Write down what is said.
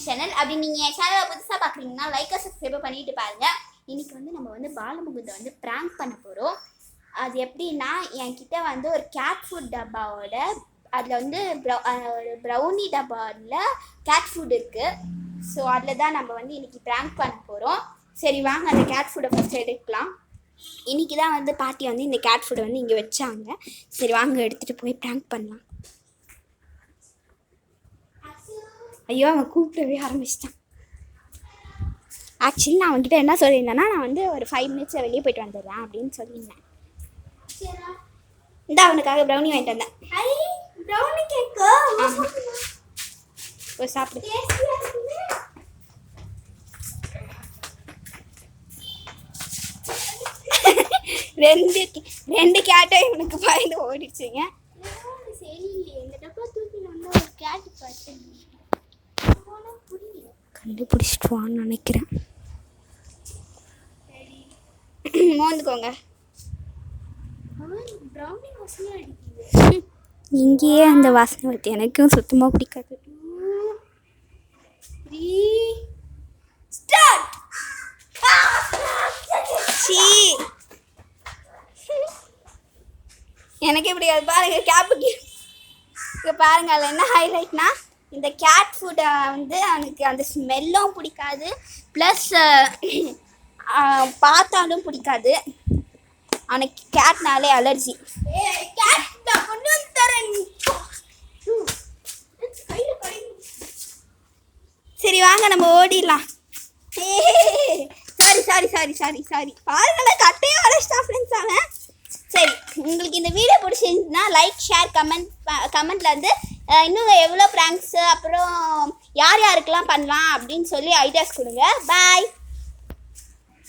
Channel. அப்படி நீங்கள் என் சேனலை புதுசாக பார்க்குறீங்கன்னா லைக்கை சப்ஸ்கிரைப் பண்ணிட்டு பாருங்கள். இன்றைக்கி வந்து நம்ம வந்து பாலமுகுந்தை வந்து ப்ராங்க் பண்ண போகிறோம். அது எப்படின்னா, என்கிட்ட வந்து ஒரு கேட் ஃபுட் டப்பாவோட அதில் வந்து ப்ரௌனி டப்பாவில் கேட் ஃபுட் இருக்குது. ஸோ அதில் தான் நம்ம வந்து இன்றைக்கி ப்ராங்க் பண்ண போகிறோம். சரி வாங்க அந்த கேட் ஃபுட்டை ஃபஸ்ட்டு எடுக்கலாம். இன்றைக்கி தான் வந்து பாட்டி வந்து இந்த கேட் ஃபுட்டை வந்து இங்கே வச்சாங்க. சரி வாங்க எடுத்துகிட்டு போய் ப்ராங்க் பண்ணலாம். ஐயோ அவன் கூப்பிடவே ஆரம்பிச்சிட்டான். ஆக்சுவலி நான் அவன்கிட்ட என்ன சொல்லியிருந்தேன்னா, நான் வந்து ஒரு 5 மினிட்ஸில் வெளியே போய்ட்டு வந்துடுறேன் அப்படின்னு சொல்லியிருந்தேன். இந்த அவனுக்காக ப்ரௌனி வாங்கிட்டு வந்தேன். ப்ரௌனி கேக்கு ஒரு சாப்பிடு. ரெண்டு கேட்டை இவனுக்கு பயந்து ஓடிடுச்சுங்க. சரி இந்த டப்பா தூக்கி நல்லா ஒரு கேட்டு பார்த்தேன், கண்டுபிடிச்சிட்டுவான்னு நினைக்கிறேன். மோந்துக்கோங்க. இங்கேயே அந்த வாசனை வருது, எனக்கும் சுத்தமாக பிடிக்காது. எனக்கே பிடிக்காது. பாருங்க கேப்புக்கு இங்கே பாருங்க, அதில் என்ன ஹைலைட்னா இந்த கேட் ஃபுட்டை வந்து அவனுக்கு அந்த ஸ்மெல்லும் பிடிக்காது, ப்ளஸ் பார்த்தாலும் பிடிக்காது. அவனுக்கு கேட்னாலே அலர்ஜி. சரி வாங்க நம்ம ஓடிடலாம். சாரி பாருங்களா, கட்டையும் வரைச்சிட்டா ஃப்ரெண்ட்ஸ் அவன். சரி, உங்களுக்கு இந்த வீடியோ பிடிச்சிருந்துச்சுன்னா லைக், ஷேர், கமெண்ட்டில் வந்து இன்னும் எவ்வளோ ப்ராங்க்ஸு அப்புறம் யார் யாருக்கெல்லாம் பண்ணலாம் அப்படின்னு சொல்லி ஐடியாஸ் கொடுங்க. பாய்.